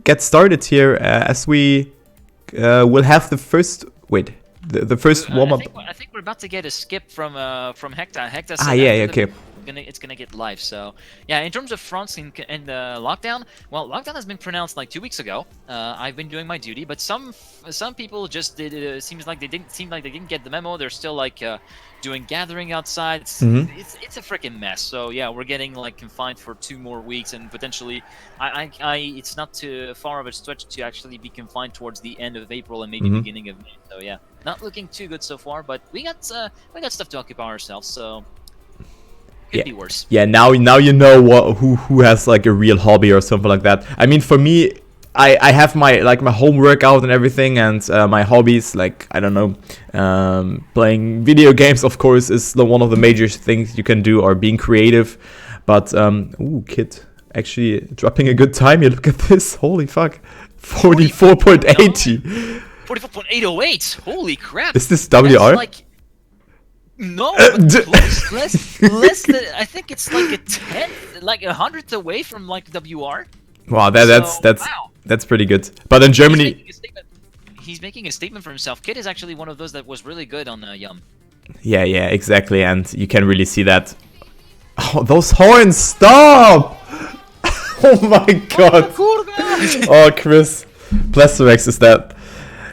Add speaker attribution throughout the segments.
Speaker 1: get started here as we will have the first the first warm up.
Speaker 2: I think we're about to get a skip from Hector. Hector
Speaker 1: Ah, yeah, okay.
Speaker 2: It's gonna get live. So yeah, in terms of France and lockdown, well, lockdown has been pronounced like 2 weeks ago. I've been doing my duty, but some people just did. Seems like they didn't get the memo. They're still like doing gathering outside. It's a freaking mess. So yeah, we're getting like confined for 2 more weeks, and potentially, it's not too far of a stretch to actually be confined towards the end of April and maybe beginning of May. So yeah, not looking too good so far, but we got stuff to occupy ourselves. So. Could be worse.
Speaker 1: Yeah, now you know who has like a real hobby or something like that. I mean, for me, I have my home workout and everything, and my hobbies, like, I don't know, playing video games, of course, is one of the major things you can do, or being creative. But Kid actually dropping a good time here. Look at this, holy fuck, 44.80.
Speaker 2: 44.808. Holy crap!
Speaker 1: Is this WR?
Speaker 2: That's like, no, less than, I think it's like a 10th, like 100th away from like WR.
Speaker 1: Wow, that's pretty good. But in Germany,
Speaker 2: he's making a statement for himself. Kid is actually one of those that was really good on Yum.
Speaker 1: Yeah, exactly, and you can really see that. Oh, those horns! Stop! Oh my god! Oh, Chris, Plasterex is that?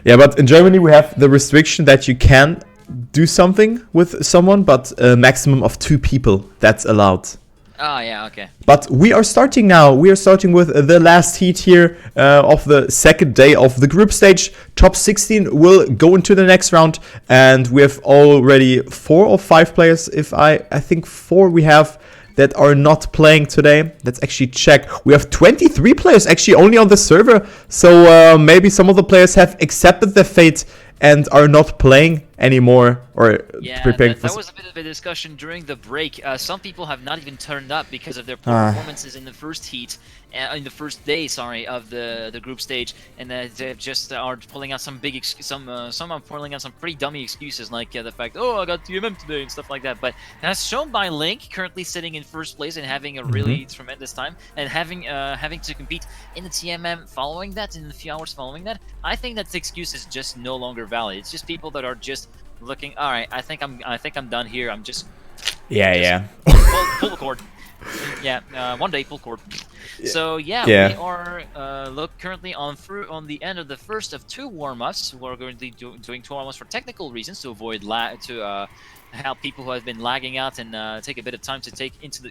Speaker 1: Yeah, but in Germany we have the restriction that you can do something with someone, but a maximum of 2 people that's allowed.
Speaker 2: Oh yeah, okay.
Speaker 1: But we are starting now. We are starting with the last heat here of the second day of the group stage. Top 16 will go into the next round, and we have already 4 or 5 players. I think 4 we have that are not playing today. Let's actually check. We have 23 players actually only on the server, so maybe some of the players have accepted their fate and are not playing anymore, or preparing for...
Speaker 2: that was a bit of a discussion during the break. Some people have not even turned up because of their performances in the first heat, in the first day, sorry, of the group stage, and they just are pulling out some big, some are pulling out some pretty dummy excuses, like the fact, I got TMM today and stuff like that. But as shown by Link, currently sitting in first place and having a really tremendous time, and having to compete in the TMM following that, in the few hours following that, I think that the excuse is just no longer valid. It's just people that are just looking, all right, I think I'm done here. I'm just pull the cord. Yeah, one day pull cord. So yeah, we are currently on the end of the first of 2 warm-ups. We're going to be doing 2 warm-ups for technical reasons, to avoid help people who have been lagging out, and take a bit of time to get into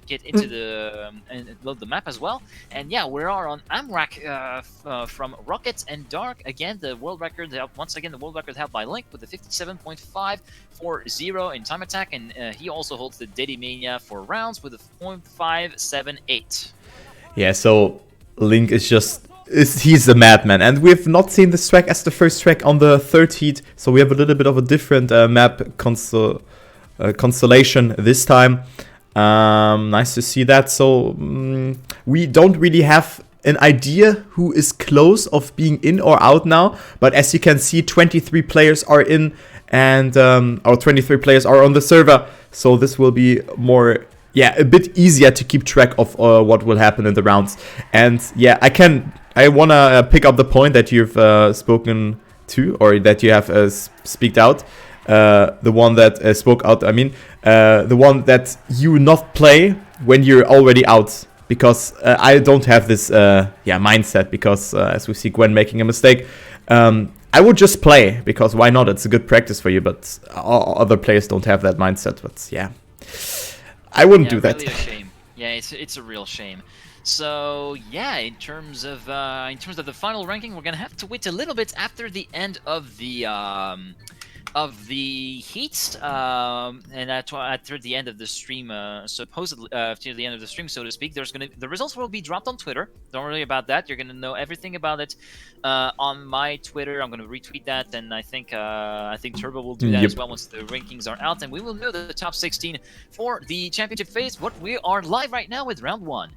Speaker 2: the and load the map as well. And yeah, we are on Amrak from Rocket and Dark. Again, the world record held by Link with a 57.540 in time attack, and he also holds the Diddy Mania for rounds with a 0.578.
Speaker 1: Yeah, so Link is he's a madman, and we've not seen this track as the first track on the 3rd heat, so we have a little bit of a different map constellation this time. Nice to see that. So we don't really have an idea who is close of being in or out now, but as you can see, 23 players are in, and 23 players are on the server, so this will be more... a bit easier to keep track of what will happen in the rounds. And yeah, I wanna pick up the point that you've spoken to, or that you have speaked out. The one that spoke out, I mean, the one that you not play when you're already out. Because I don't have this mindset, because as we see Gwen making a mistake, I would just play, because why not? It's a good practice for you, but other players don't have that mindset. But yeah, I wouldn't do that.
Speaker 2: Really a shame. Yeah, it's a real shame. So yeah, in terms of the final ranking, we're gonna have to wait a little bit after the end of the heats, and after the end of the stream, supposedly after the end of the stream, so to speak, the results will be dropped on Twitter. Don't worry about that. You're gonna know everything about it on my Twitter. I'm gonna retweet that, and I think Turbo will do that as well once the rankings are out, and we will know the top 16 for the championship phase. But we are live right now with round 1.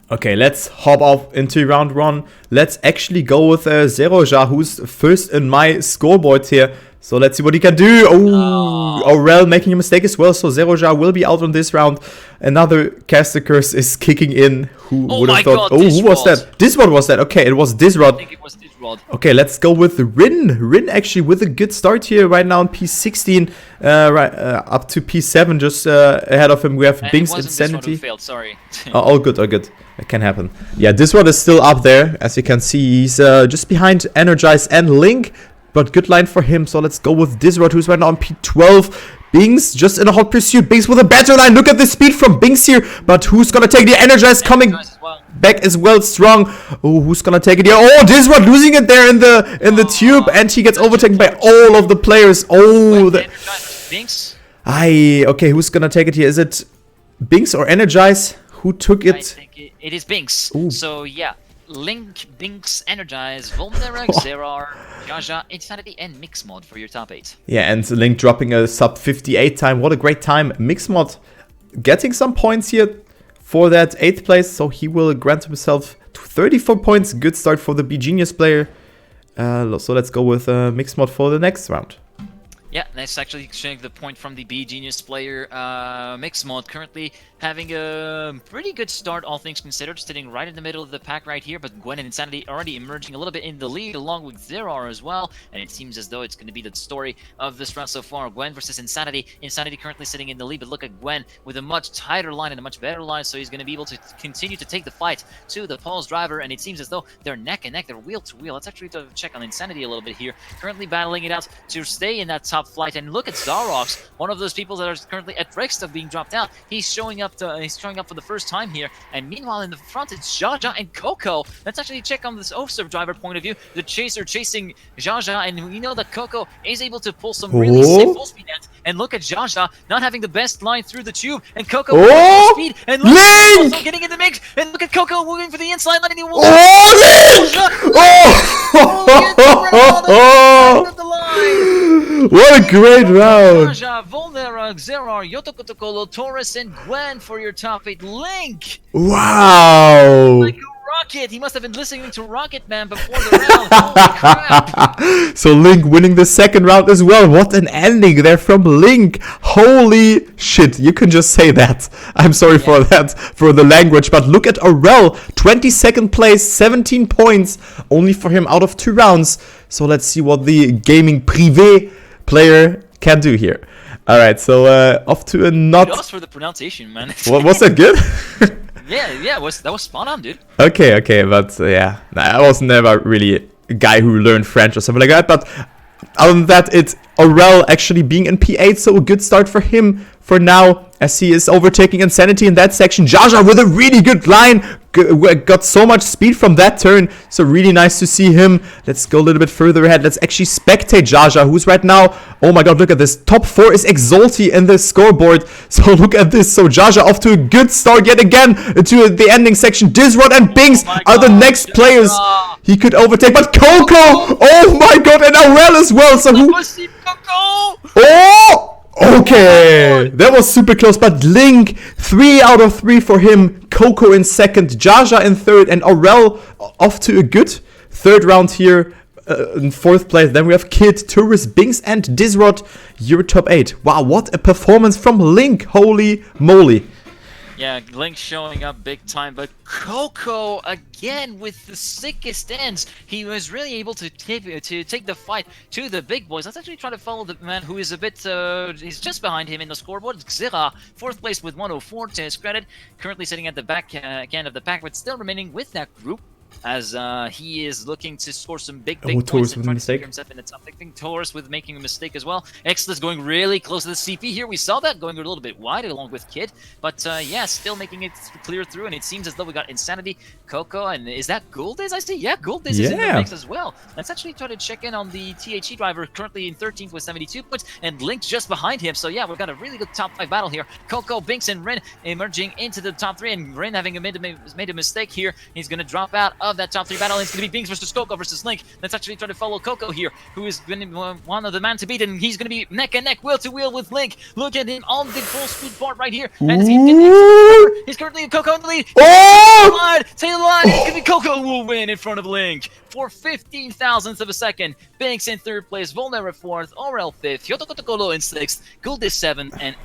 Speaker 1: Okay, let's hop off into round 1. Let's actually go with Zeroja, who's first in my scoreboard here. So let's see what he can do. Oh, Aurel making a mistake as well. So Zeroja will be out on this round. Another caster curse is kicking in. Who would have thought?
Speaker 2: God,
Speaker 1: who was that? Disrod was that? Okay, it was Disrod.
Speaker 2: I think it was Disrod.
Speaker 1: Okay, let's go with Rin. Rin actually with a good start here right now on P16, up to P7, just ahead of him. We have Bing's Insanity.
Speaker 2: Failed, sorry.
Speaker 1: All good, all good. It can happen. Yeah, this one is still up there. As you can see, he's just behind Energize and Link. But good line for him. So let's go with Disrod, who's right now on P12. Bings just in a hot pursuit. Bings with a better line. Look at the speed from Bings here. But who's going to take the Energize coming back as well strong. Oh, who's going to take it here? Oh, Disrod losing it there in the tube. And he gets overtaken by all of the players. Oh,
Speaker 2: Bings?
Speaker 1: Okay, who's going to take it here? Is it Bings or Energize? Who took it?
Speaker 2: I think it is Bings.
Speaker 1: Ooh.
Speaker 2: So, yeah. Link, Binks, Energize, Volnera, Xerar, Jaja, Insanity, and Mixmod for your top 8.
Speaker 1: Yeah, and Link dropping a sub 58 time. What a great time. Mixmod getting some points here for that 8th place. So he will grant himself 34 points. Good start for the B-Genius player. So let's go with Mixmod for the next round.
Speaker 2: Yeah, that's actually showing the point from the B-Genius player. Mixmod currently having a pretty good start, all things considered, sitting right in the middle of the pack right here, but Gwen and Insanity already emerging a little bit in the lead, along with Zerar as well, and it seems as though it's going to be the story of this round so far. Gwen versus Insanity. Insanity currently sitting in the lead, but look at Gwen with a much tighter line and a much better line, so he's going to be able to continue to take the fight to the Pulse driver, and it seems as though they're neck and neck, they're wheel to wheel. Let's actually check on Insanity a little bit here, currently battling it out to stay in that top flight, and look at Zarox, one of those people that are currently at risk of being dropped out. He's showing up for the first time here, and meanwhile in the front it's Jaja and Coco. Let's actually check on this Oserv driver point of view. The chaser chasing Jaja, and we know that Coco is able to pull some really safe full speed ends. And look at Jaja not having the best line through the tube, and Coco with full speed, and look at also getting in the mix, and look at Coco moving for the inside line, and he will
Speaker 1: What a great round!
Speaker 2: Jaja, Volnera, Xerar, Yotokotokolo, Taurus, and Gwen for your top 8. Link!
Speaker 1: Wow!
Speaker 2: Like a rocket! He must have been listening to Rocket Man before the round. Holy crap!
Speaker 1: So Link winning the second round as well. What an ending there from Link! Holy shit! You can just say that. I'm sorry for that, for the language. But look at Aurel, 22nd place, 17 points, only for him out of 2 rounds. So let's see what the gaming privé player can do here. All right, so off to a not.
Speaker 2: Kudos for the pronunciation, man.
Speaker 1: Was that good?
Speaker 2: yeah, that was spot on, dude.
Speaker 1: Okay, but yeah, I was never really a guy who learned French or something like that. But other than that, it's Aurel actually being in P8, so a good start for him for now, as he is overtaking Insanity in that section. Jaja with a really good line, got so much speed from that turn, so really nice to see him. Let's go a little bit further ahead. Let's actually spectate Jaja, who's right now, oh my god, look at this. Top 4 is Exalti in the scoreboard, so look at this. So Jaja off to a good start yet again to the ending section. Disrod and Bings are the next players he could overtake, but Coco, oh my god, and Aurel as well, so who... Oh! Okay, that was super close, but Link, 3 out of 3 for him. Coco in second, Jaja in third, and Aurel off to a good third round here in 4th place. Then we have Kid, Tourist, Bings, and Disrod, your top 8. Wow, what a performance from Link, holy moly.
Speaker 2: Yeah, Link showing up big time, but Coco again with the sickest ends. He was really able to take the fight to the big boys. Let's actually try to follow the man who is a bit, he's just behind him in the scoreboard. Xera, 4th place with 104 to his credit. Currently sitting at the back end of the pack, but still remaining with that group, as he is looking to score some big points and trying to secure himself in the top. I think Taurus with making a mistake as well. Exla's going really close to the CP here. We saw that going a little bit wide along with Kid, but yeah, still making it clear through, and it seems as though we got Insanity, Coco, and is that Goldiz? I see, yeah, Goldiz is in the mix as well. Let's actually try to check in on the THE driver, currently in 13th with 72 points, and Link's just behind him. So yeah, we've got a really good top 5 battle here. Coco, Binks, and Rin emerging into the top 3, and Rin having made a mistake here. He's going to drop out of that top 3 battle, and it's going to be Bings versus Coco versus Link. Let's actually try to follow Coco here, who is going to be one of the man to beat, and he's going to be neck and neck, wheel to wheel with Link. Look at him on the full speed part right here. And He's currently Coco in the lead.
Speaker 1: Oh!
Speaker 2: Taylor line. It could be Coco who will win in front of Link for 15 thousandths of a second. Banks in 3rd place, Volnera 4th, Aurel 5th, Hyotokotokolo in 6th, Guldis 7th, and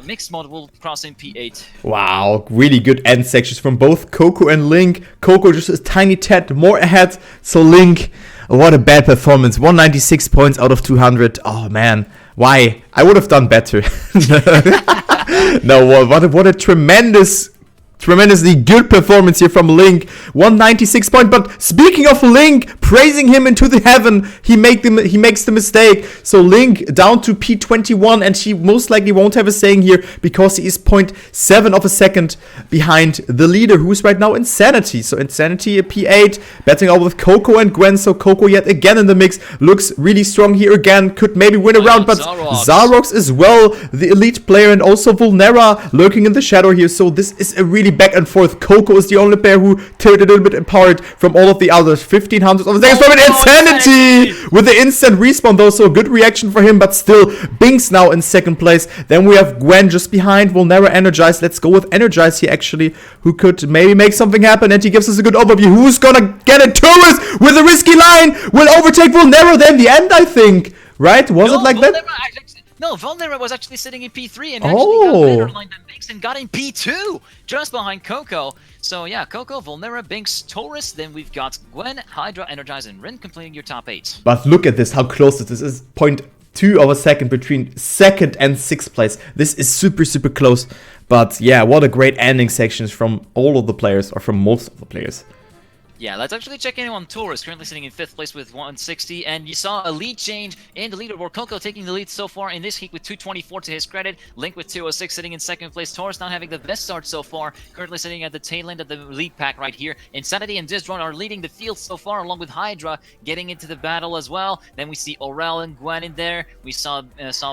Speaker 2: Mixed Mod will cross in P8.
Speaker 1: Wow, really good end sections from both Coco and Link. Coco just a tiny tad more ahead, so Link, what a bad performance. 196 points out of 200. Oh man, why? I would have done better. No, what a tremendously good performance here from Link. 196 point. But speaking of Link, praising him into the heaven, he makes the mistake. So Link down to P21, and he most likely won't have a saying here because he is 0.7 of a second behind the leader, who's right now Insanity. So Insanity a P8, betting out with Coco and Gwen. So Coco yet again in the mix, looks really strong here again, could maybe win a round, but Zarox as well, the elite player, and also Volnera lurking in the shadow here. So this is a really back and forth. Coco is the only player who tilted a little bit apart from all of the others. 1500 of a second from Insanity with the instant respawn though, so a good reaction for him, but still Binks now in 2nd place. Then we have Gwen just behind, Volnera Energize. Let's go with Energize here actually, who could maybe make something happen, and he gives us a good overview. Who's gonna get a tourist with a risky line? Will overtake Volnera then the end, I think. Right? Was it like
Speaker 2: Volnera,
Speaker 1: that?
Speaker 2: No, Volnera was actually sitting in P3 and actually got better line than Binks and got in P2 just behind Coco. So yeah, Coco, Volnera, Binks, Taurus. Then we've got Gwen, Hydra, Energize, and Rin completing your top 8.
Speaker 1: But look at this, how close this is. 0.2 of a second between 2nd and 6th place. This is super, super close. But yeah, what a great ending sections from all of the players, or from most of the players.
Speaker 2: Yeah, let's actually check in on Taurus, currently sitting in 5th place with 160, and you saw a lead change in the leaderboard. Coco taking the lead so far in this heat with 224 to his credit. Link with 206 sitting in 2nd place. Taurus not having the best start so far, currently sitting at the tail end of the lead pack right here. Insanity and Dizdron are leading the field so far, along with Hydra getting into the battle as well. Then we see Aurel and Gwen in there. We saw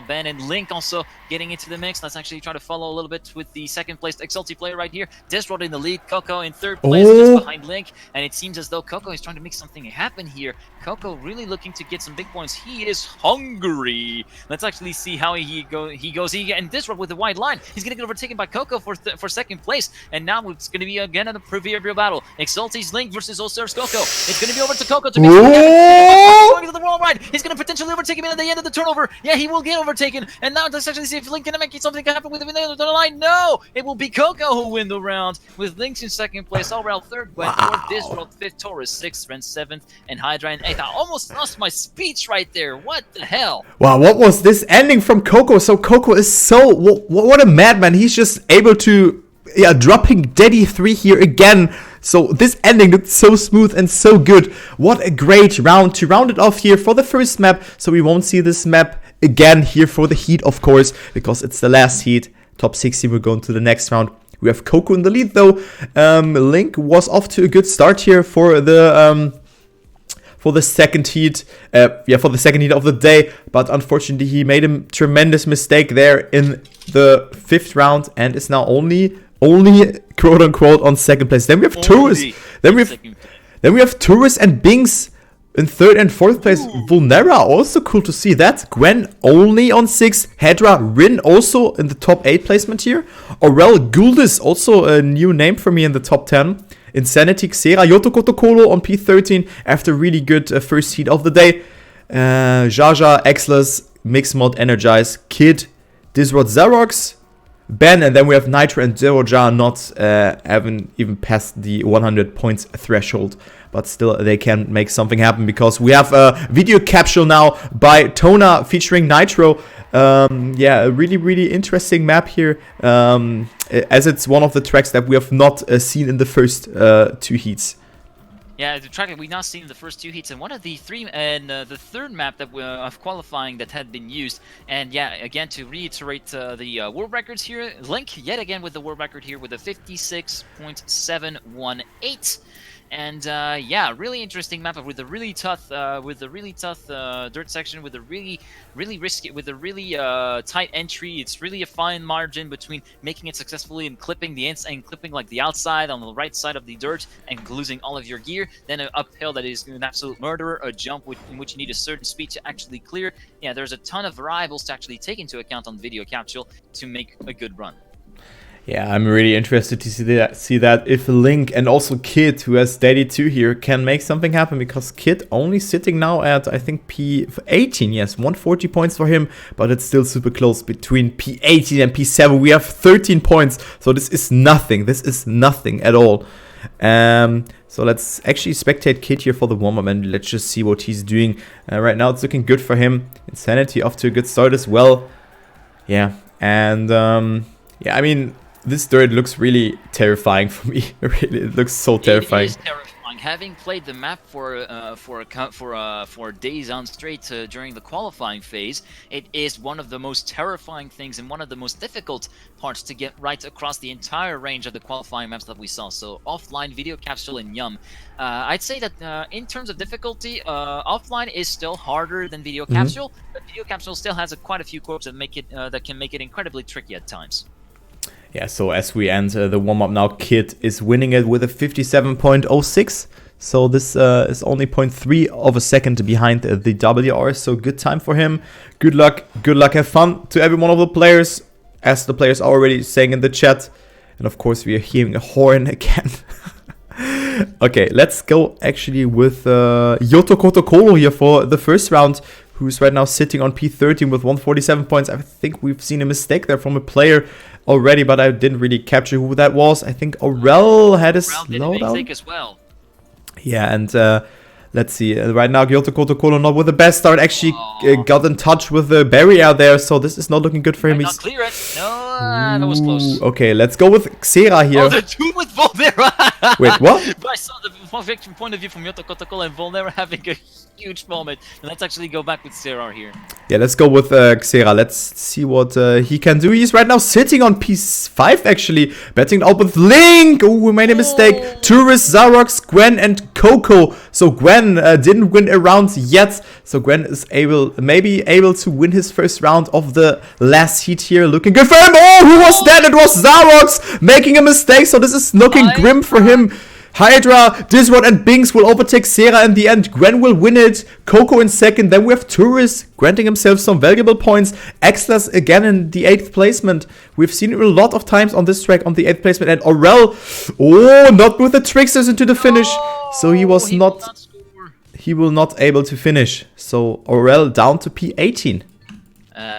Speaker 2: Ben and Link also getting into the mix. Let's actually try to follow a little bit with the 2nd place Exalty player right here. Dizdron in the lead, Coco in 3rd place, just behind Link, and it seems as though Coco is trying to make something happen here. Coco really looking to get some big points. He is hungry. Let's actually see how he goes. And Disrupt with the wide line. He's going to get overtaken by Coco for 2nd place. And now it's going to be again a proverbial battle. Exalty's Link versus Osur's Coco. It's going to be over to Coco to make going to the wall ride. He's going to potentially overtake him at the end of the turnover. Yeah, he will get overtaken. And now let's actually see if Link can make something happen with him at the end of the line. No, it will be Coco who win the round with Link in 2nd place. Aurel 3rd, Gwen 4th, Disrupt 5th, Taurus 6th, Ren 7th, and Hydra in 8th. I almost lost my speech right there. What the hell?
Speaker 1: Wow, what was this ending from Coco? So Coco is so... What a madman. He's just able to... Yeah, dropping Daddy 3 here again. So this ending looked so smooth and so good. What a great round to round it off here for the first map. So we won't see this map again here for the heat, of course, because it's the last heat. Top 60, we're going to the next round. We have Coco in the lead though. Link was off to a good start here for the second heat. For the second heat of the day, but unfortunately he made a tremendous mistake there in the 5th round and is now only quote unquote on 2nd place. Then we have Taurus. Then we have Taurus and Binks in 3rd and 4th place. Volnera, also cool to see that. Gwen only on 6th. Hedra, Rin also in the top 8 placement here. Aurel Guldis, also a new name for me in the top 10. Insanity, Xera, Yotokotokolo on P13 after really good first heat of the day. Jaja, Exless, Mixmod, Energize, Kid, Disrod, Xerox, Ben, and then we have Nitro and Zeroja not haven't even passed the 100 points threshold, but still they can make something happen because we have a video capsule now by Tona featuring Nitro. Yeah, a really interesting map here, as it's one of the tracks that we have not seen in the first 2 heats.
Speaker 2: Yeah, the track that we've not seen in the first 2 heats, and one of the 3 and the 3rd map that of qualifying that had been used. And yeah, again to reiterate the world records here, Link yet again with the world record here with a 56.718. And yeah, really interesting map with a really tough, dirt section, with a really risky, with a really tight entry. It's really a fine margin between making it successfully and clipping the inside and clipping like the outside on the right side of the dirt and losing all of your gear. Then an uphill that is an absolute murderer, a jump in which you need a certain speed to actually clear. Yeah, there's a ton of variables to actually take into account on the video capsule to make a good run.
Speaker 1: Yeah, I'm really interested to see that if Link and also Kid, who has Daddy 2 here, can make something happen, because Kid only sitting now at, I think, P18, yes, 140 points for him, but it's still super close between P18 and P7. We have 13 points, so this is nothing at all. So let's actually spectate Kid here for the warm-up, and let's just see what he's doing. Right now it's looking good for him. Insanity off to a good start as well. Yeah, and yeah, I mean, this dirt looks really terrifying for me. Really, it looks so terrifying.
Speaker 2: It is terrifying. Having played the map for days on straight during the qualifying phase, it is one of the most terrifying things and one of the most difficult parts to get right across the entire range of the qualifying maps that we saw. So offline, video capsule, and Yum. I'd say that in terms of difficulty, offline is still harder than video capsule, but video capsule still has quite a few corps that can make it incredibly tricky at times.
Speaker 1: Yeah, so as we enter the warm-up now, Kid is winning it with a 57.06. So this is only 0.3 of a second behind the WR. So good time for him. Good luck, have fun to every one of the players, as the players are already saying in the chat. And of course, we are hearing a horn again. Okay, let's go actually with Yoto Kotokolo here for the first round, who's right now sitting on P13 with 147 points. I think we've seen a mistake there from a player already, but I didn't really capture who that was. I think Aurel had a slowdown
Speaker 2: as well.
Speaker 1: Yeah, and let's see. Right now, Yoto Kotokolo not with the best start. Actually, got in touch with the barrier there, so this is not looking good for him.
Speaker 2: Not clear it. No, that was close.
Speaker 1: Okay, let's go with Xera here.
Speaker 2: Oh, the two with Volnera.
Speaker 1: Wait, what?
Speaker 2: But I saw the point of view from Yoto Kotokolo and Volnera having a huge moment. And let's actually go back with Xera here.
Speaker 1: Yeah, let's go with Xera. Let's see what he can do. He's right now sitting on P5, actually. Betting out with Link. Oh, we made a mistake. Tourist, Zarox, Gwen, and Coco. So Gwen didn't win a round yet. So Gwen is maybe able to win his first round of the last heat here. Looking good for him. Oh, who was that? It was Zarox making a mistake. So this is looking grim for him. Hydra, Disrod, and Binks will overtake Xera in the end. Gwen will win it. Coco in second. Then we have Tourist granting himself some valuable points. Exlas again in the 8th placement. We've seen it a lot of times on this track on the 8th placement. And Aurel, oh, not with the Tricksters into the finish. So he was he will not able to finish. So Aurel down to P18.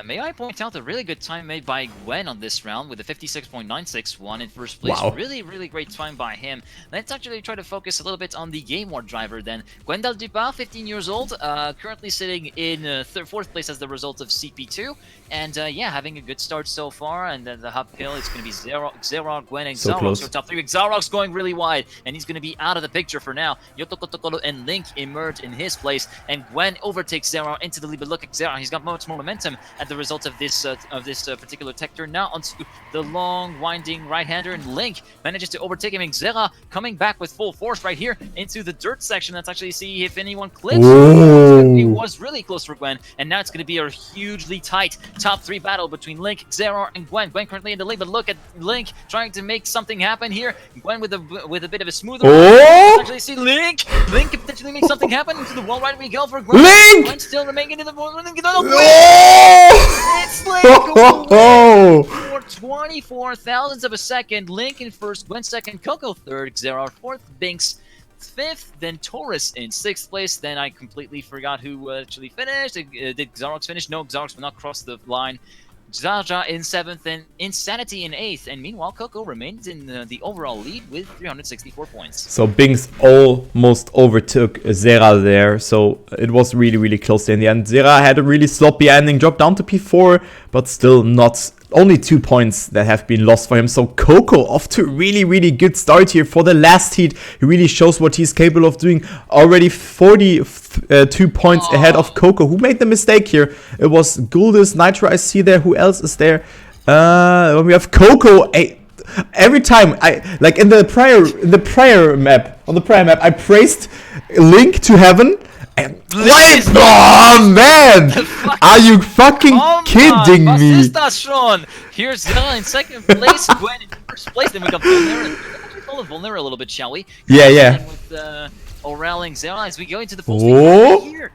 Speaker 2: May I point out a really good time made by Gwen on this round with a 56.961 in first place.
Speaker 1: Wow.
Speaker 2: Really great time by him. Let's actually try to focus a little bit on the game war driver then. Gwendal Dupart, 15 years old, currently sitting in 4th place as the result of CP2. And yeah, having a good start so far. And then the uphill, it's going to be Xera, Gwen, and Zarox for top 3. Zarox going really wide, and he's going to be out of the picture for now. Yoto Kotokolo and Link emerge in his place, and Gwen overtakes Xera into the lead. But look at Xera, he's got much more momentum at the result of this particular tech turn. Now onto the long winding right-hander, and Link manages to overtake him. And Xera coming back with full force right here into the dirt section. Let's actually see if anyone clips. It was really close for Gwen, and now it's going to be a hugely tight top 3 battle between Link, Xera, and Gwen. Gwen currently in the lead, but look at Link trying to make something happen here. Gwen with a bit of a smoother. Let's actually see Link can potentially make something happen. Into the wall right we go for Gwen.
Speaker 1: Link!
Speaker 2: Gwen still remaining in the wall. It's Link for 24 thousandths of a second. Link in first, Gwen second, Coco third, Xera fourth, Binks 5th, then Taurus in 6th place. Then I completely forgot who actually finished. Did Xarox finish? No, Xarox will not cross the line. Zaja in 7th and Insanity in 8th. And meanwhile, Coco remains in the overall lead with 364 points.
Speaker 1: So Binks almost overtook Xera there. So it was really close in the end. Xera had a really sloppy ending, dropped down to P4, but still not. Only 2 points that have been lost for him. So Coco off to a really good start here for the last heat. He really shows what he's capable of doing. Already 42 points ahead of Coco. Who made the mistake here? It was Guldis, Nitro, I see there. Who else is there? We have Coco. Every time like in the prior map, I praised Link to heaven. And wait, oh man! Are you fucking kidding me?
Speaker 2: Here's Xera in 2nd place, Gwen in 1st place, then we got Volnera. Let's call it Volnera a little bit, shall we?
Speaker 1: Yeah.
Speaker 2: With Aurel and Xera as we go into the full stage right here.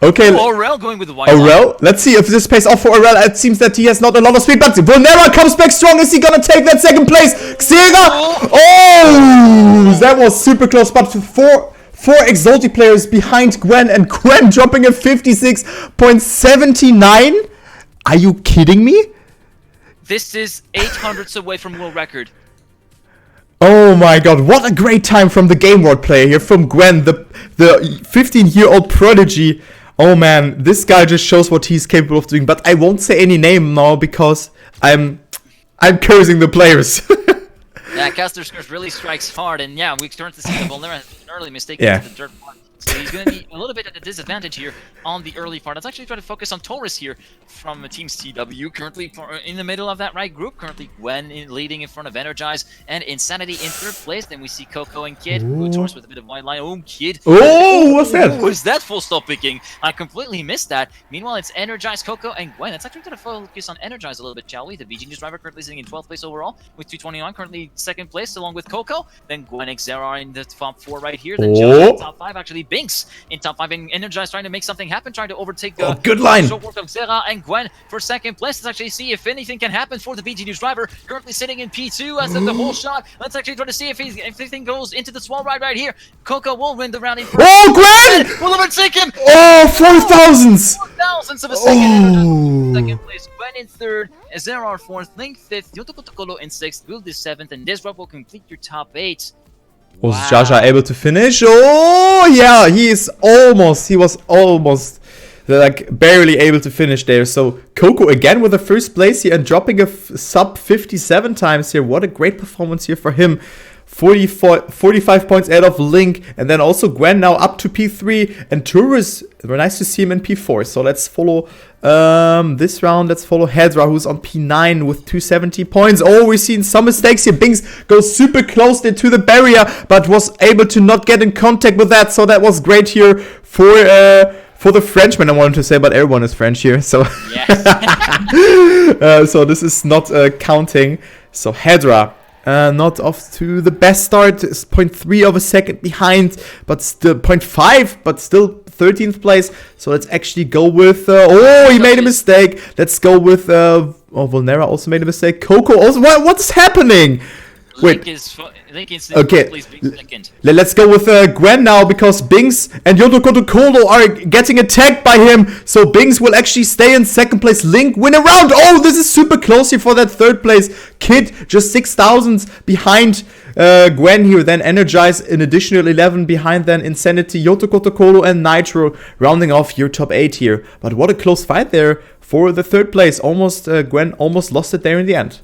Speaker 1: Okay.
Speaker 2: Aurel going with the white
Speaker 1: Aurel, let's see if this pays off for Aurel. It seems that he has not a lot of speed, but Volnera comes back strong. Is he gonna take that second place? Xera! Oh! That was super close, but four Exalti players behind Gwen, and Gwen dropping a 56.79. Are you kidding me?
Speaker 2: This is 800s away from world record.
Speaker 1: Oh my god, what a great time from the Game World player here, from Gwen, the 15-year-old prodigy. Oh man, this guy just shows what he's capable of doing, but I won't say any name now because I'm cursing the players.
Speaker 2: Yeah, Caster's curse really strikes hard, and yeah, we currently see the Volnera an early mistake
Speaker 1: Yeah.
Speaker 2: into the dirt part. So he's going to be a little bit at a disadvantage here on the early part. Let's actually try to focus on Taurus here from Team CW. Currently in the middle of that right group. Currently Gwen leading in front of Energize and Insanity in third place. Then we see Coco and Kid. Ooh, Taurus with a bit of white line. Oh, Kid.
Speaker 1: Oh, what's that?
Speaker 2: Was that full stop picking? I completely missed that. Meanwhile, it's Energize, Coco, and Gwen. Let's actually try to focus on Energize a little bit, shall we? The VG News driver currently sitting in 12th place overall with 229. Currently second place along with Coco. Then Gwen and Xera are in the top 4 right here. Then Joe in top 5. Actually, Binks in top 5 and Energize trying to make something happen, trying to overtake
Speaker 1: good line.
Speaker 2: short work of Xera and Gwen for second place. Let's actually see if anything can happen for the BG News driver, currently sitting in P2 as of the whole shot. Let's actually try to see if anything goes into the swell ride right here. Coco will win the round in first.
Speaker 1: Oh, Gwen!
Speaker 2: Will overtake him!
Speaker 1: Oh, 4,000s!
Speaker 2: 4,000s of a second. Second place, Gwen in third, Xera fourth, Link fifth, Yotokotokolo in sixth, Build is seventh, and this round will complete your top 8.
Speaker 1: Was Jaja able to finish? Oh, yeah, he was almost like barely able to finish there. So Coco again with the first place here and dropping a sub 57 times here. What a great performance here for him. 45 points out of Link, and then also Gwen now up to P3, and Taurus, very nice to see him in P4. So let's follow this round. Let's follow Hedra, who's on P9 with 270 points. Oh, we've seen some mistakes here. Binks goes super close there to the barrier, but was able to not get in contact with that. So that was great here for the Frenchman, I wanted to say, but everyone is French here. So
Speaker 2: yes.
Speaker 1: So this is not counting. So Hedra. Not off to the best start. It's 0.3 of a second behind, but still 0.5, but still 13th place. So let's actually go with. Oh, he made a mistake. Let's go with. Volnera also made a mistake. Coco also. What's happening? Wait.
Speaker 2: Link is
Speaker 1: okay.
Speaker 2: Second.
Speaker 1: Let's go with Gwen now, because Binks and Yotokotokolo are getting attacked by him. So Binks will actually stay in second place. Link win a round. Oh, this is super close here for that third place. Kid just 6,000 behind Gwen here. Then Energize an additional 11 behind. Then Insanity, Yotokotokolo, and Nitro rounding off your top 8 here. But what a close fight there for the third place. Almost Gwen almost lost it there in the end.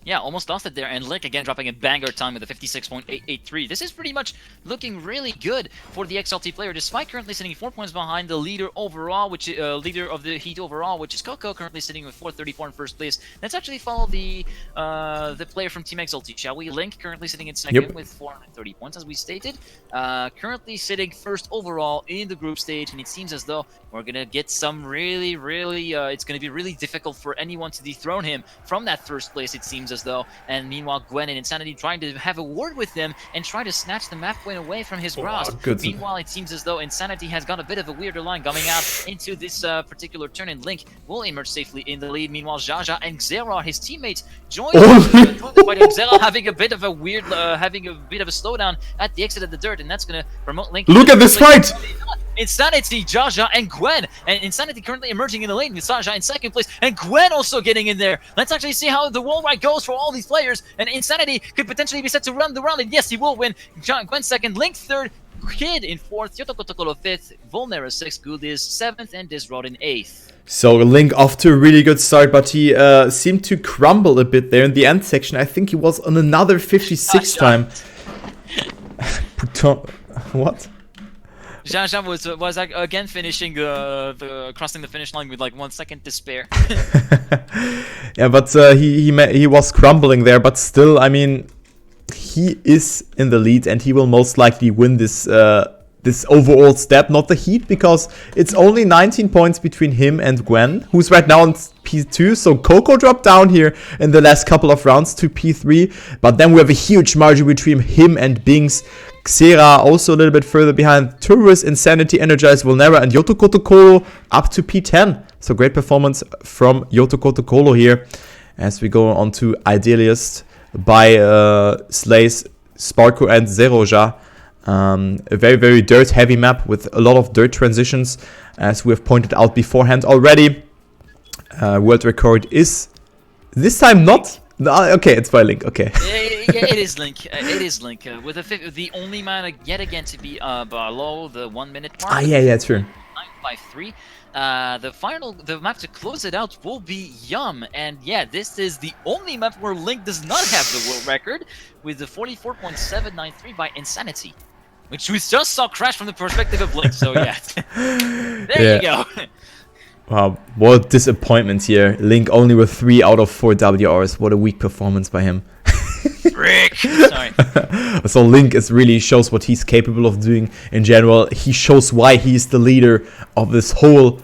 Speaker 2: Yeah, almost lost it there, and Lick again dropping a banger time with a 56.883. This is pretty much looking really good for the XLT player, despite currently sitting 4 points behind the leader overall, which leader of the heat overall, which is Coco, currently sitting with 434 in first place. Let's actually follow the player from Team XLT, shall we? Link currently sitting in second with 430 points, as we stated. Currently sitting first overall in the group stage, and it seems as though we're gonna get some really, it's gonna be really difficult for anyone to dethrone him from that first place, it seems as though. And meanwhile, Gwen and Insanity trying to have a word with them and try to snatch the map win away from his grasp. Meanwhile, it seems as though Insanity has got a bit of a weirder line coming out into this particular turn, and Link will emerge safely in the lead. Meanwhile, Jaja and Xera, his teammates, join the fight. Xera having a bit of a weird, having a bit of a slowdown at the exit of the dirt, and that's gonna promote Link.
Speaker 1: Look at this fight!
Speaker 2: Insanity, Jaja, and Gwen. And Insanity currently emerging in the lane with Jaja in second place, and Gwen also getting in there. Let's actually see how the wall ride goes for all these players. And Insanity could potentially be set to run the round, and yes, he will win. Gwen second, Link third, Kid in fourth, Yotokotokolo fifth, Volnera sixth, Guldiz seventh, and Disrod in eighth.
Speaker 1: So Link off to a really good start, but he seemed to crumble a bit there in the end section. I think he was on another 56 time. What?
Speaker 2: Jaja was again finishing the crossing the finish line with like 1 second to spare.
Speaker 1: Yeah, but he was crumbling there, but still, I mean, he is in the lead and he will most likely win this this overall step, not the heat, because it's only 19 points between him and Gwen, who's right now on P2. So Coco dropped down here in the last couple of rounds to P3, but then we have a huge margin between him and Binks. Xera also a little bit further behind. Turris, Insanity, Energize, Vulnera, and Yoto Kotokolo up to P10. So great performance from Yoto Kotokolo here. As we go on to Idealist by Slays, Sparko, and Zeroja. A very, very dirt-heavy map with a lot of dirt transitions, as we have pointed out beforehand already. World record is this time not... Okay, it's by Link, okay.
Speaker 2: Yeah, it is Link. It is Link. With the only man yet again to be below the 1 minute mark.
Speaker 1: Yeah, true.
Speaker 2: 953. The map to close it out will be Yum, and yeah, this is the only map where Link does not have the world record, with the 44.793 by Insanity, which we just saw crash from the perspective of Link. So yeah, there you go.
Speaker 1: Wow, what a disappointment here. Link only with 3 out of 4 WRs. What a weak performance by him.
Speaker 2: Frick! Sorry.
Speaker 1: So Link really shows what he's capable of doing in general. He shows why he's the leader of this whole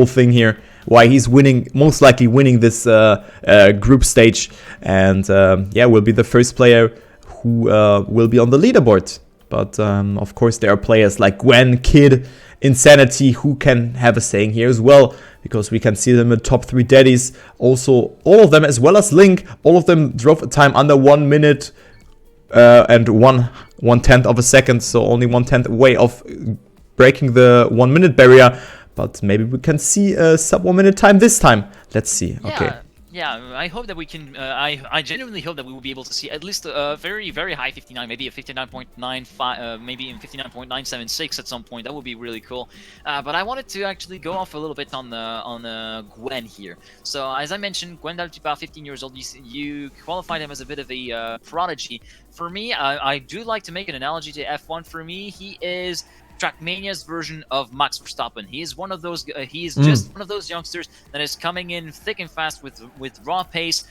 Speaker 1: thing here. Why he's winning, most likely winning this group stage, and yeah, will be the first player who will be on the leaderboard. But of course, there are players like Gwen, Kid, Insanity who can have a saying here as well, because we can see them in top 3 daddies. Also, all of them, as well as Link, all of them drove a time under 1 minute and 1/10 of a second, so only 1/10 away of breaking the 1 minute barrier. But maybe we can see a sub 1 minute time this time. Let's see.
Speaker 2: Yeah.
Speaker 1: Okay.
Speaker 2: Yeah, I hope that we can. I genuinely hope that we will be able to see at least a very, very high 59, maybe a 59.95, maybe in 59.976 at some point. That would be really cool. But I wanted to actually go off a little bit on Gwen here. So as I mentioned, Gwen is about 15 years old. You qualified him as a bit of a prodigy. For me, I do like to make an analogy to F1. For me, he is TrackMania's version of Max Verstappen. He is one of those. He's just one of those youngsters that is coming in thick and fast with raw pace,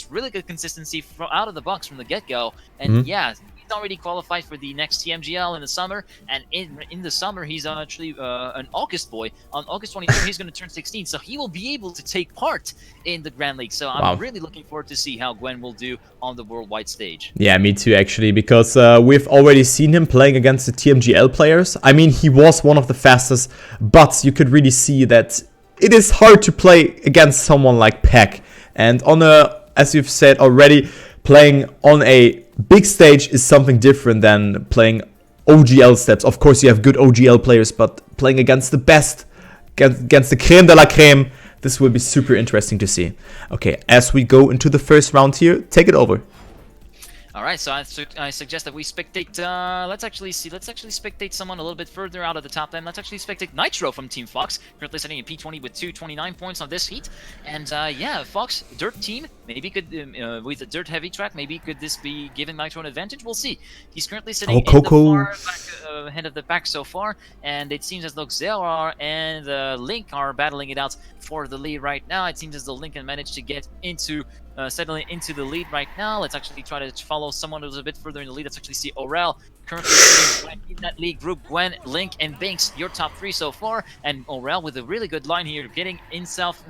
Speaker 2: really good consistency out of the box from the get-go. And yeah, he's already qualified for the next TMGL in the summer. And in the summer, he's actually an August boy. On August 23rd, he's going to turn 16, so he will be able to take part in the Grand League. So I'm really looking forward to see how Gwen will do on the worldwide stage. Yeah,
Speaker 1: me too, actually, because we've already seen him playing against the TMGL players. I mean, he was one of the fastest, but you could really see that it is hard to play against someone like Peck. And on as you've said already, playing on a big stage is something different than playing OGL steps. Of course, you have good OGL players, but playing against the best, against the creme de la creme, this will be super interesting to see. Okay, as we go into the first round here, take it over.
Speaker 2: All right, so I suggest that we spectate. Let's actually spectate someone a little bit further out of the top 10. Let's actually spectate Nitro from Team Fox, currently sitting in P20 with 229 points on this heat. And yeah, Fox Dirt Team maybe could with a dirt heavy track. Maybe could this be giving Nitro an advantage? We'll see. He's currently sitting in the far back, head of the pack so far, and it seems as though Xera and Link are battling it out for the lead right now. It seems as though Link can manage to get into. Settling into the lead right now. Let's actually try to follow someone who's a bit further in the lead. Let's actually see Aurel currently sitting in that lead group. Gwen, Link, and Binks, your top 3 so far. And Aurel with a really good line here,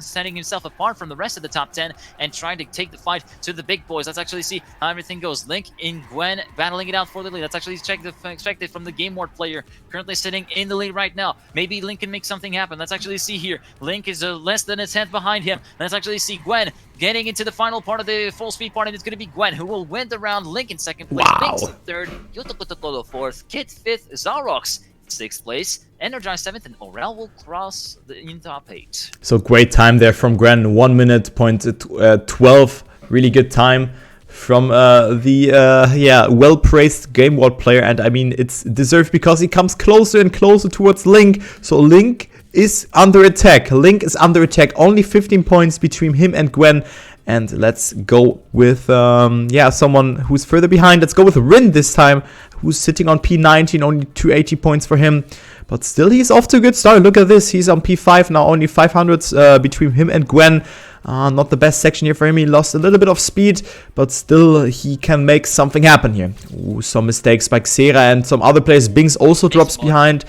Speaker 2: setting himself apart from the rest of the top 10 and trying to take the fight to the big boys. Let's actually see how everything goes. Link and Gwen battling it out for the lead. Let's actually check the perspective from the Game Ward player, currently sitting in the lead right now. Maybe Link can make something happen. Let's actually see here. Link is less than a tenth behind him. Let's actually see Gwen getting into the final part of the full speed part, and it's going to be Gwen who will win the round. Link in second place, Binks in third, Yoto fourth, Kid fifth, Zarox sixth place, Energize seventh, and Aurel will cross in top 8.
Speaker 1: So great time there from Gwen, 1 minute point 12, really good time from the well praised Game Ward player, and I mean it's deserved because he comes closer and closer towards Link. So Link is under attack. Link is under attack. Only 15 points between him and Gwen. And let's go with someone who's further behind. Let's go with Rin this time, who's sitting on P19, only 280 points for him. But still, he's off to a good start. Look at this. He's on P5 now, only 500 between him and Gwen. Not the best section here for him. He lost a little bit of speed, but still he can make something happen here. Ooh, some mistakes by Xera and some other players. Binks also drops behind.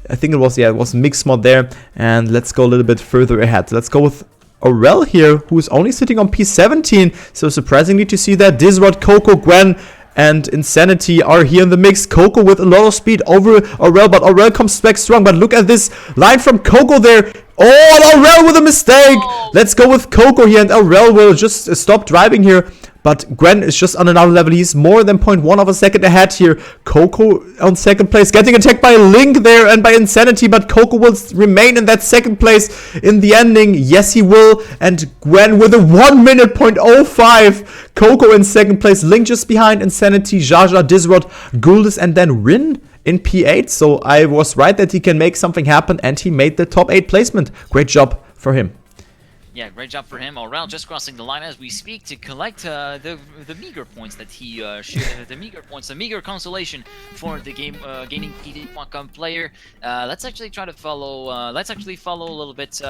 Speaker 1: I think it was Mixmod there. And let's go a little bit further ahead. Let's go with Aurel here, who's only sitting on P17. So surprisingly to see that Disrod, Coco, Gwen, and Insanity are here in the mix. Coco with a lot of speed over Aurel, but Aurel comes back strong. But look at this line from Coco there. Oh, Aurel with a mistake. Let's go with Coco here, and Aurel will just stop driving here. But Gwen is just on another level. He's more than 0.1 of a second ahead here. Coco on second place, getting attacked by Link there and by Insanity. But Coco will remain in that second place in the ending. Yes, he will. And Gwen with a 1 minute .05. Coco in second place. Link just behind. Insanity, Jaja, Disrod, Guldis, and then Rin in P8. So I was right that he can make something happen. And he made the top 8 placement. Great job for him.
Speaker 2: Yeah, great job for him. Aurel just crossing the line as we speak to collect the meager points that he the meager consolation for the gaining PD.com player. Let's actually try to follow. Let's actually follow a little bit.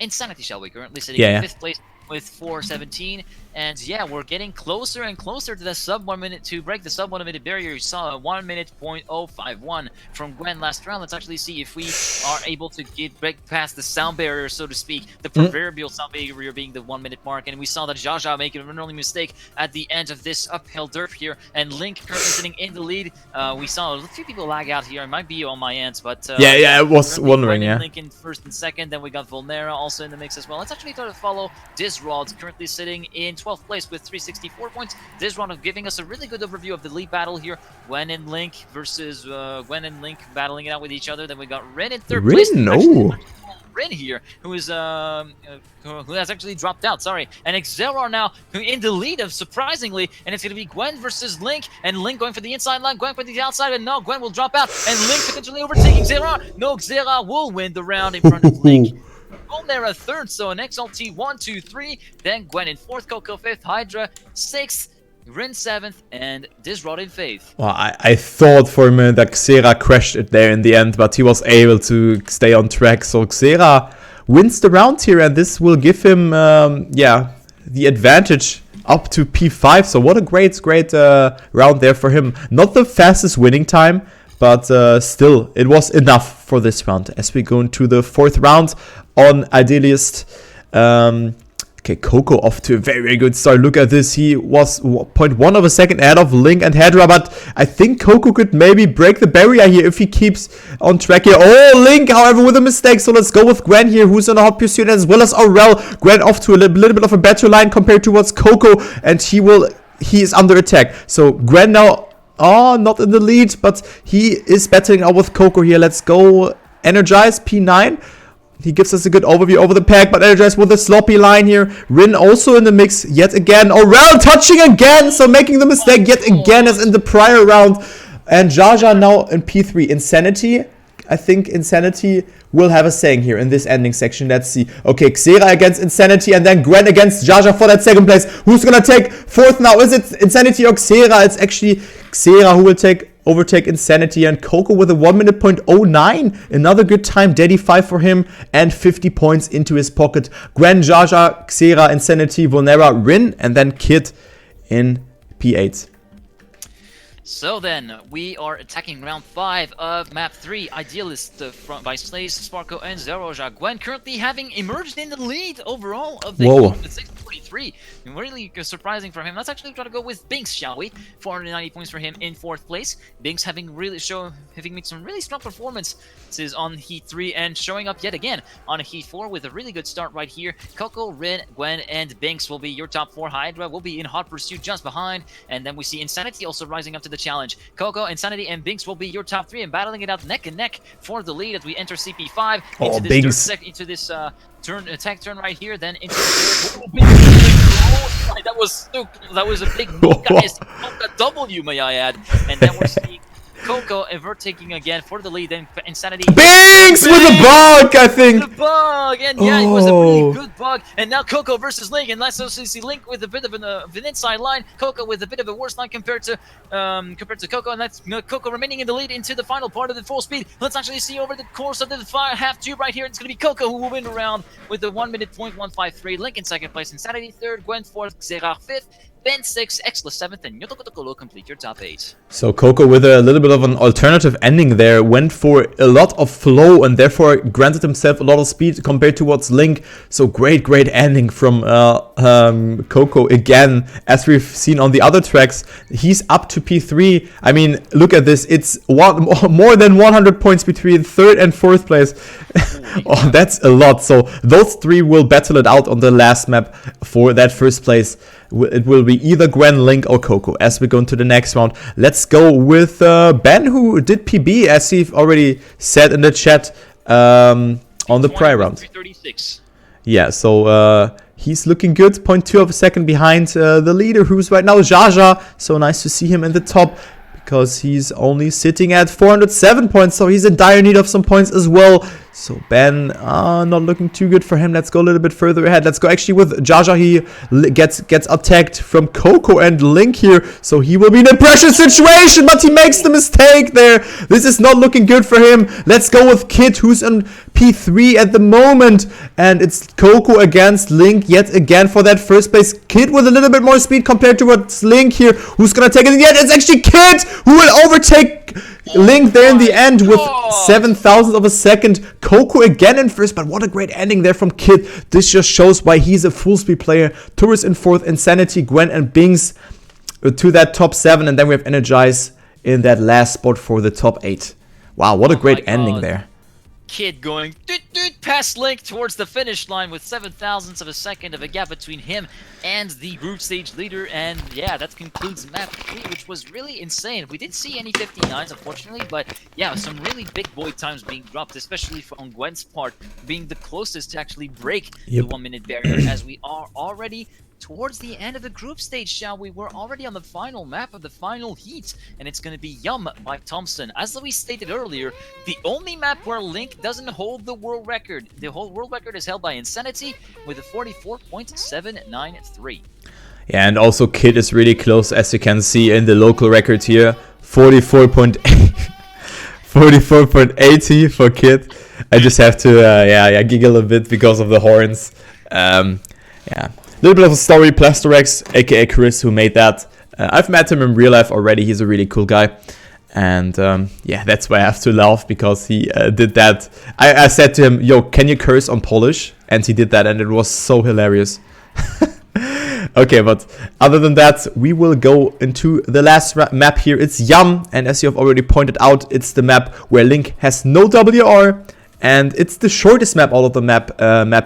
Speaker 2: Insanity, shall we? Currently sitting in 5th place with 417, and yeah, we're getting closer and closer to the sub 1 minute to break the sub 1 minute barrier. You saw a 1 minute .051 from Gwen last round. Let's actually see if we are able to break past the sound barrier, so to speak, the proverbial sound barrier being the 1 minute mark. And we saw that Jaja make an early mistake at the end of this uphill dirt here, and Link currently sitting in the lead. We saw a few people lag out here. It might be on my end, but
Speaker 1: I was wondering.
Speaker 2: Link in first and second. Then we got Volnera also in the mix as well. Let's actually try to follow Disrod, currently sitting in 12th place with 364 points. Disrod giving us a really good overview of the lead battle here. Gwen and Link versus Gwen and Link battling it out with each other. Then we got Rin in 3rd place. Rin here, who has actually dropped out, sorry. And Xera now in the lead of surprisingly, and it's going to be Gwen versus Link, and Link going for the inside line, Gwen for the outside, and no, Gwen will drop out, and Link potentially overtaking Xera. No, Xera will win the round in front of Link. Volnera 3rd, so an XLT 1, 2, 3, then Gwen in 4th, Coco 5th, Hydra 6th, Rin 7th, and Disrod in 5th.
Speaker 1: Well, I thought for a minute that Xera crashed it there in the end, but he was able to stay on track. So Xera wins the round here, and this will give him, the advantage up to P5. So what a great round there for him. Not the fastest winning time, but still, it was enough for this round. As we go into the 4th round on Idealist. Okay, Coco off to a very good start. Look at this. He was 0.1 of a second ahead of Link and Hedra, but I think Coco could maybe break the barrier here if he keeps on track here. Oh, Link, however, with a mistake. So let's go with Gwen here, who's on a hot pursuit, as well as Aurel. Gwen off to a little bit of a better line compared towards Coco, and he is under attack. So Gwen now, not in the lead, but he is battling out with Coco here. Let's go Energize, P9. He gives us a good overview over the pack, but Energize with a sloppy line here. Rin also in the mix yet again. Aurel touching again, so making the mistake yet again as in the prior round. And Jaja now in P3. Insanity. I think Insanity will have a saying here in this ending section. Let's see. Okay, Xera against Insanity, and then Gwen against Jaja for that second place. Who's gonna take 4th now? Is it Insanity or Xera? It's actually Xera who will overtake Insanity, and Coco with a 1 minute .09. Another good time. Daddy 5 for him, and 50 points into his pocket. Gwen, Jaja, Xera, Insanity, Volnera, Rin, and then Kid in P8.
Speaker 2: So then, we are attacking round 5 of map 3. Idealist by Slays, Sparko, and Zeroja. Gwen currently having emerged in the lead overall of the game with 643. Really surprising for him. Let's actually try to go with Binks, shall we? 490 points for him in 4th place. Binks having made some really strong performances on Heat 3 and showing up yet again on Heat 4 with a really good start right here. Coco, Rin, Gwen, and Binks will be your top 4. Hydra will be in hot pursuit just behind. And then we see Insanity also rising up to the challenge. Coco, Insanity, and Binks will be your top 3 and battling it out neck and neck for the lead as we enter CP5 into this attack turn right here. Then into that was a big move, guys. A W, may I add. And then we're seeing Coco overtaking again for the lead. Then Insanity.
Speaker 1: Binks with a bug, I think.
Speaker 2: The bug, and yeah, it was a really good bug. And now Coco versus Link, and let's also see Link with a bit of an inside line. Coco with a bit of a worse line compared to Coco, and that's Coco remaining in the lead into the final part of the full speed. Let's actually see over the course of the half tube right here. It's going to be Coco who will win around with the 1 minute .153. Link in second place, Insanity third, Gwen fourth, Xerard fifth, Ben 6, Exla 7th, and Yotokotokolo complete your top 8.
Speaker 1: So Coco with a little bit of an alternative ending there, went for a lot of flow and therefore granted himself a lot of speed compared towards Link. So great ending from Coco again. As we've seen on the other tracks, he's up to P3. I mean, look at this. It's more than 100 points between third and fourth place. Oh, that's a lot. So those three will battle it out on the last map for that first place. It will be either Gwen, Link, or Coco as we go into the next round. Let's go with Ben, who did PB, as he already said in the chat on the prior round.
Speaker 2: 336.
Speaker 1: Yeah, so he's looking good. 0.2 of a second behind the leader, who's right now Jaja. So nice to see him in the top, because he's only sitting at 407 points, so he's in dire need of some points as well. So Ben, not looking too good for him. Let's go a little bit further ahead. Let's go actually with Jaja. He gets attacked from Coco and Link here, so he will be in a pressure situation, but he makes the mistake there. This is not looking good for him. Let's go with Kid, who's on P3 at the moment, and it's Coco against Link yet again for that first place. Kid with a little bit more speed compared to what's Link here, who's gonna take it. Yet it's actually Kid who will overtake Link there in the end with 7,000 of a second. Coco again in first, but what a great ending there from Kid. This just shows why he's a full speed player. Tourist in fourth, Insanity, Gwen, and Binks to that top 7, and then we have Energize in that last spot for the top 8. Wow, what a great ending there.
Speaker 2: Kid going past Link towards the finish line with 7,000ths of a second of a gap between him and the group stage leader. And yeah, that concludes map 3, which was really insane. We didn't see any 59s, unfortunately, but yeah, some really big boy times being dropped, especially on Gwen's part, being the closest to actually break the 1 minute barrier, as we are already towards the end of the group stage, shall we? We're already on the final map of the final heat, and it's going to be Yum by Thompson. As we stated earlier, the only map where Link doesn't hold the world record. The whole world record is held by Insanity with a 44.793.
Speaker 1: Yeah, and also Kid is really close, as you can see in the local record here. 44.8 44.80 for Kid. I just have to giggle a bit because of the horns. Yeah. Little bit of a story, Plastorex, aka Chris, who made that. I've met him in real life already. He's a really cool guy, and yeah, that's why I have to laugh, because he did that. I said to him, "Yo, can you curse on Polish?" And he did that, and it was so hilarious. Okay, but other than that, we will go into the last map here. It's Yum, and as you have already pointed out, it's the map where Link has no WR. And it's the shortest map out of the map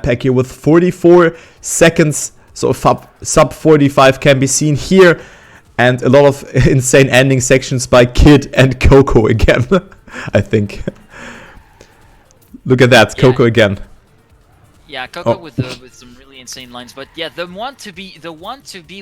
Speaker 1: pack here with 44 seconds. So sub 45 can be seen here. And a lot of insane ending sections by Kid and Coco again, I think. Look at that, Coco again.
Speaker 2: Yeah, Coco with some really insane lines. But yeah, the one to be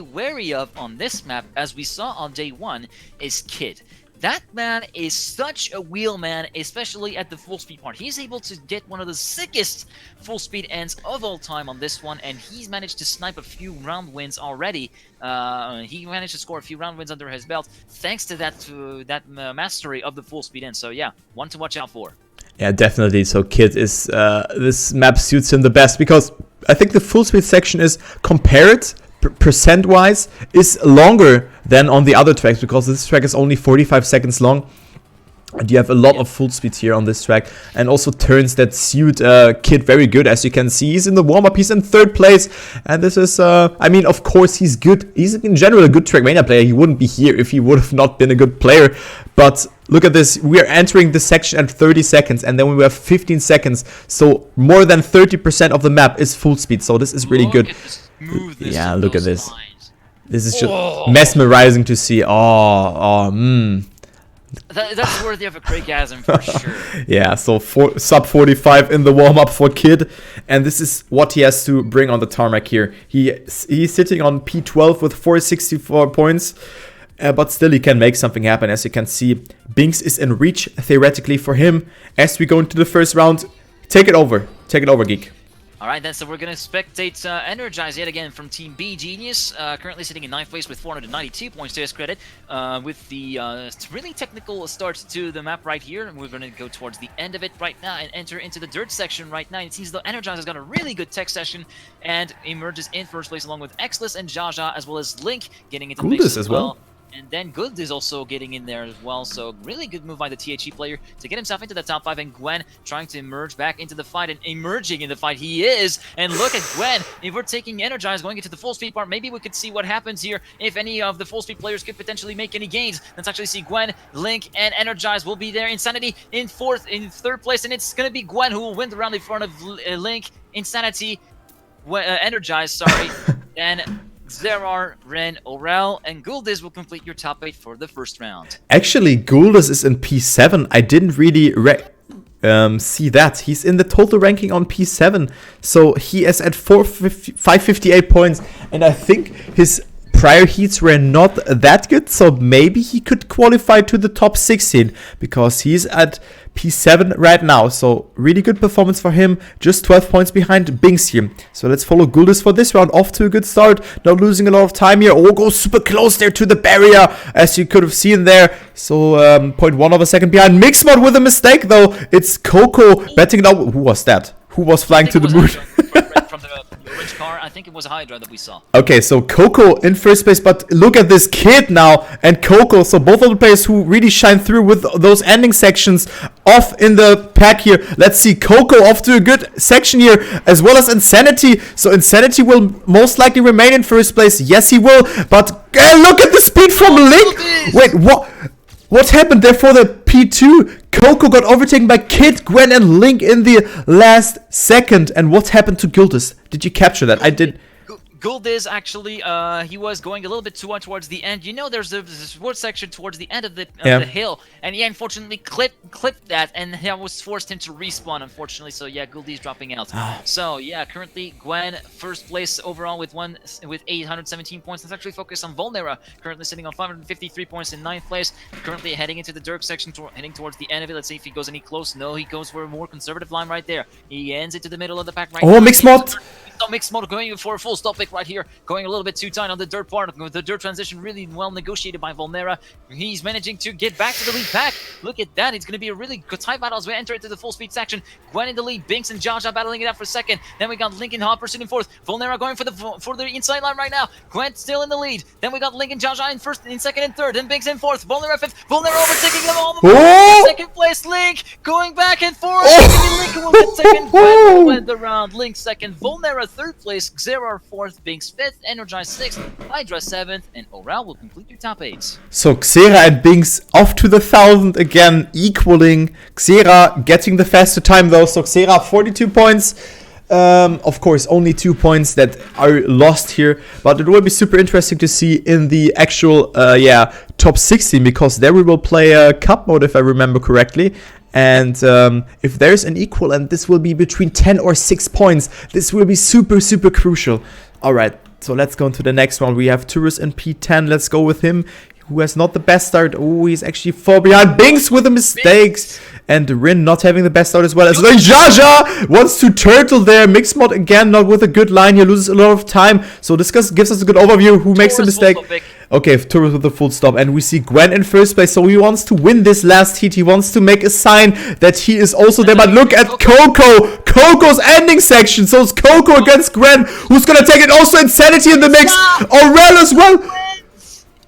Speaker 2: wary of on this map, as we saw on day 1, is Kid. That man is such a wheel man, especially at the full speed part. He's able to get one of the sickest full speed ends of all time on this one, and he's managed to snipe a few round wins already. He managed to score a few round wins under his belt thanks to that mastery of the full speed end. So yeah, one to watch out for.
Speaker 1: Yeah, definitely. So Kid is this map suits him the best, because I think the full speed section is compared percent-wise is longer than on the other tracks, because this track is only 45 seconds long. And you have a lot of full speed here on this track, and also turns that suit Kid very good. As you can see, he's in the warm-up, he's in third place, and this is, I mean, of course, he's good. He's in general a good TrackMania player. He wouldn't be here if he would have not been a good player. But look at this, we are entering the section at 30 seconds, and then we have 15 seconds. So more than 30% of the map is full speed, so this is really good. Yeah, look at this. This is just mesmerizing to see.
Speaker 2: That's worthy of a criticism for sure.
Speaker 1: Yeah, so sub 45 in the warm-up for Kid, and this is what he has to bring on the tarmac here. He's sitting on P12 with 464 points. But still, he can make something happen. As you can see, Binks is in reach, theoretically, for him. As we go into the first round, take it over. Take it over, Geek.
Speaker 2: Alright then, so we're going to spectate Energize yet again from Team B Genius, currently sitting in 9th place with 492 points to his credit, with the really technical start to the map right here. We're going to go towards the end of it right now and enter into the dirt section right now. It seems though Energize has got a really good tech session and emerges in first place along with Xless and Jaja, as well as Link getting into the mix as well. And then Good is also getting in there as well, so really good move by the THE player to get himself into the top 5, and Gwen trying to emerge back into the fight, and emerging in the fight he is. And look at Gwen, if we're taking Energize going into the full speed part, maybe we could see what happens here if any of the full speed players could potentially make any gains. Let's actually see Gwen, Link, and Energize will be there. Insanity in third place, and it's going to be Gwen who will win the round in front of Link, Insanity, Energize, sorry, and Xerar, Ren, Aurel, and Guldiz will complete your top 8 for the first round.
Speaker 1: Actually, Guldiz is in P7. I didn't really see that. He's in the total ranking on P7. So he is at 558 points. And I think his prior heats were not that good. So maybe he could qualify to the top 16. Because he's at P7 right now. So really good performance for him. Just 12 points behind Binks here. So let's follow Guldiz for this round. Off to a good start. Not losing a lot of time here. Oh, goes super close there to the barrier, as you could have seen there. So 0.1 of a second behind. Mixmod with a mistake though. It's Coco betting it out. Who was that? Who was flying to the moon?
Speaker 2: From the orange car, I think it was Hydra that we saw.
Speaker 1: Okay, so Coco in first place, but look at this kid now and Coco. So both of the players who really shine through with those ending sections off in the pack here. Let's see Coco off to a good section here, as well as Insanity. So Insanity will most likely remain in first place. Yes, he will. But look at the speed from Link. Wait, what? What happened there for the P2? Coco got overtaken by Kid, Gwen, and Link in the last second. And what happened to Guldiz? Did you capture that? I did.
Speaker 2: Guldiz actually, he was going a little bit too on towards the end. You know, there's a sports section towards the end of the hill, and he unfortunately clipped that, and that was forced him to respawn, unfortunately. So yeah, Guldiz dropping out. So yeah, currently Gwen first place overall with 817 points. Let's actually focus on Volnera, currently sitting on 553 points in 9th place. Currently heading into the dirt section, heading towards the end of it. Let's see if he goes any close. No, he goes for a more conservative line right there. He ends into the middle of the pack right now.
Speaker 1: Oh, Mixmod!
Speaker 2: Mixmod going for a full stop pick right here, going a little bit too tight on the dirt part. The dirt transition really well negotiated by Volnera. He's managing to get back to the lead pack. Look at that. It's going to be a really good tight battle as we enter into the full speed section. Gwen in the lead, Binks and Jaja battling it out for second. Then we got Link and Hopper sitting fourth. Volnera going for the inside line right now. Gwen still in the lead. Then we got Link and Jaja in second and third. Then Binks in fourth. Volnera fifth. Volnera overtaking them all. Second place. Link going back and forth. Link will get second. Gwen will win the round. Link second. Volnera third place. Xerar fourth. Binks fifth. Energize 6th, Hydra 7th, and Aurel will complete your top 8. So
Speaker 1: Xera and Binks off to the 1000 again, equaling. Xera getting the faster time though, so Xera 42 points. Of course, only 2 points that are lost here, but it will be super interesting to see in the actual, top 16, because there we will play a cup mode, if I remember correctly. And if there's an equal, and this will be between 10 or 6 points, this will be super, super crucial. Alright, so let's go into the next one. We have Turris in P10. Let's go with him, who has not the best start. Oh, he's actually far behind. Binks with the mistakes. And Rin not having the best start as well. Jaja wants to turtle there. Mixmod again, not with a good line. He loses a lot of time. So this gives us a good overview. Who makes a mistake? Okay, Turris with the full stop. And we see Gwen in first place. So he wants to win this last heat. He wants to make a sign that he is also there. But look at Coco. Coco's ending section. So it's Coco against Gwen. Who's going to take it? Also Insanity in the mix. Aurel as well.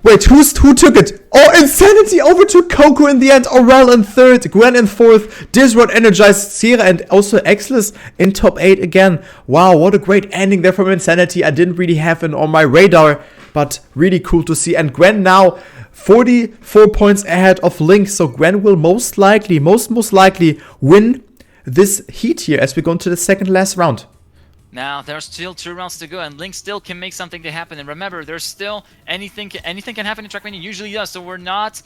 Speaker 1: Wait, who took it? Oh, Insanity overtook Coco in the end. Aurel in third, Gwen in fourth, Disrod, Energized, Sierra, and also Xless in top 8 again. Wow, what a great ending there from Insanity. I didn't really have it on my radar, but really cool to see. And Gwen now 44 points ahead of Link, so Gwen will most likely win this heat here as we go into the second last round.
Speaker 2: Now there's still 2 rounds to go, and Link still can make something to happen. And remember, there's still anything can happen in TrackMania. Usually does. So we're not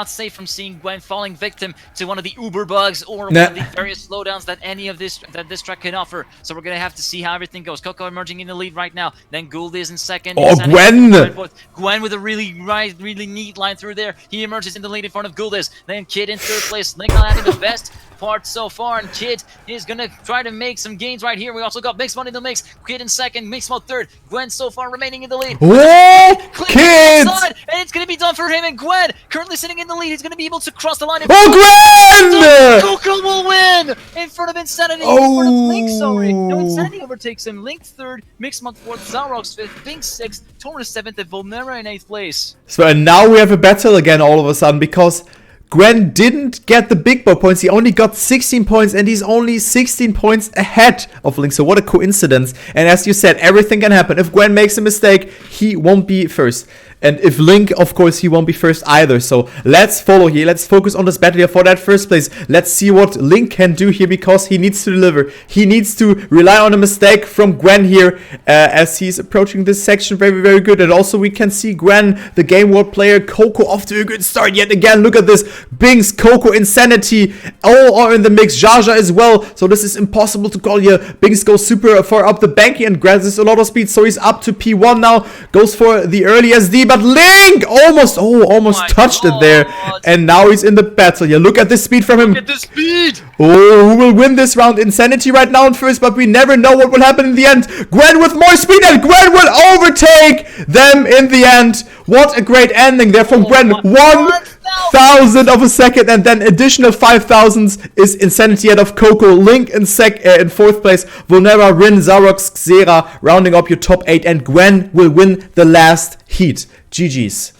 Speaker 2: safe from seeing Gwen falling victim to one of the Uber bugs or one of the various slowdowns that this track can offer. So we're gonna have to see how everything goes. Coco emerging in the lead right now. Then Gould is in second.
Speaker 1: Oh, Gwen!
Speaker 2: Gwen with a really neat line through there. He emerges in the lead in front of Gouldis. Then Kid in 3rd place. Link not having the best part so far, and Kid is gonna try to make some gains right here. We also got Mixmod in the mix. Kid in 2nd, Mixmod 3rd. Gwen so far remaining in the lead.
Speaker 1: Oh, Kid!
Speaker 2: And it's gonna be done for him, and Gwen currently sitting in the lead. He's gonna be able to cross the line.
Speaker 1: Oh, Gwen!
Speaker 2: Coco will win in front of Insanity.
Speaker 1: Oh.
Speaker 2: In front of Link, sorry. No, Insanity overtakes him. Link 3rd, Mixmod 4th, Zarox 5th, Bing 6th, Taurus 7th, and Volnera in 8th place.
Speaker 1: So and now we have a battle again all of a sudden because Gwen didn't get the big boy points. He only got 16 points and he's only 16 points ahead of Link. So what a coincidence. And as you said, everything can happen. If Gwen makes a mistake, he won't be first. And if Link, of course, he won't be first either. So let's follow here. Let's focus on this battle here for that first place. Let's see what Link can do here because he needs to deliver. He needs to rely on a mistake from Gwen here as he's approaching this section very, very good. And also we can see Gwen, the Game World player, Coco off to a good start yet again. Look at this. Bings, Coco, Insanity, all are in the mix. Jaja as well. So this is impossible to call here. Bings goes super far up the banking and grabs this a lot of speed. So he's up to P1 now. Goes for the early SD. But Link almost touched it there. And now he's in the battle. Yeah, look at the speed from him.
Speaker 2: Look at the speed.
Speaker 1: Oh, who will win this round? Insanity right now in first, but we never know what will happen in the end. Gwen with more speed, and Gwen will overtake them in the end. What a great ending there from Gwen. 1,000 of a second, and then additional 5,000s is Insanity ahead of Coco. Link in 4th place. Volnera, Rin, Zarox, Xera rounding up your top 8, and Gwen will win the last heat. GG's.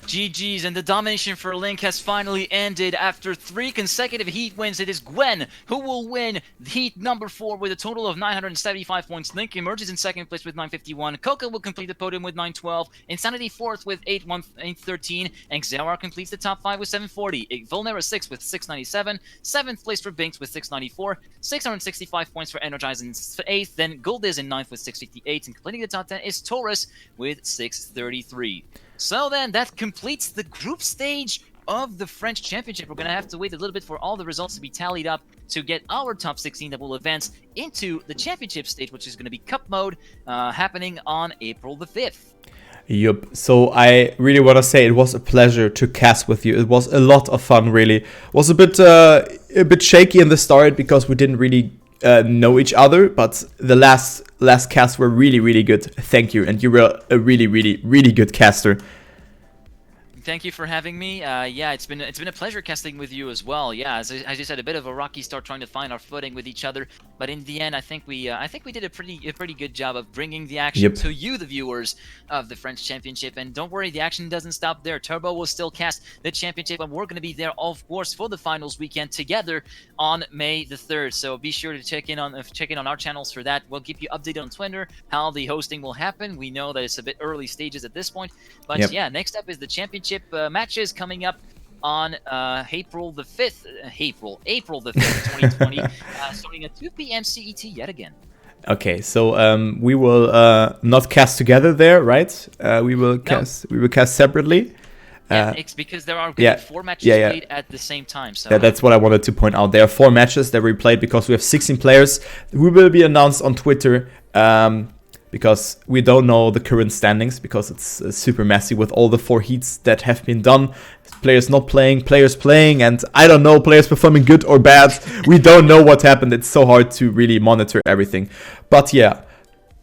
Speaker 2: GG's, and the domination for Link has finally ended. After 3 consecutive heat wins, it is Gwen who will win heat number 4 with a total of 975 points. Link emerges in 2nd place with 951. Coco will complete the podium with 912. Insanity 4th with 813. And Xera completes the top 5 with 740. Volnera 6th with 697. 7th place for Binks with 694. 665 points for Energize in 8th. Then Gold is in 9th with 658. And completing the top 10 is Taurus with 633. So then, that completes the group stage of the French Championship. We're going to have to wait a little bit for all the results to be tallied up to get our top 16 that will advance into the Championship stage, which is going to be Cup mode, happening on April the 5th.
Speaker 1: Yup. So I really want to say it was a pleasure to cast with you. It was a lot of fun, really. It was a bit shaky in the start because we didn't really know each other, but the last casts were really, really good. Thank you, and you were a really, really, really good caster.
Speaker 2: Thank you for having me. Yeah, it's been a pleasure casting with you as well. Yeah, as you said, a bit of a rocky start trying to find our footing with each other, but in the end, I think we did a pretty good job of bringing the action to you, the viewers of the French Championship. And don't worry, the action doesn't stop there. Turbo will still cast the championship, and we're going to be there, of course, for the finals weekend together on May the 3rd. So be sure to check in on our channels for that. We'll keep you updated on Twitter how the hosting will happen. We know that it's a bit early stages at this point, but yeah, next up is the championship matches coming up on April the 5th, April the 5th, 2020, starting at 2 p.m. CET yet again. Okay,
Speaker 1: so we will not cast together there, right? We will cast separately.
Speaker 2: Yeah, it's because there are going to be 4 matches played at the same time. So
Speaker 1: that's what I wanted to point out. There are 4 matches that we played because we have 16 players who will be announced on Twitter. Because we don't know the current standings because it's super messy with all the 4 heats that have been done. Players not playing, players playing, and I don't know, players performing good or bad. We don't know what happened. It's so hard to really monitor everything. But yeah,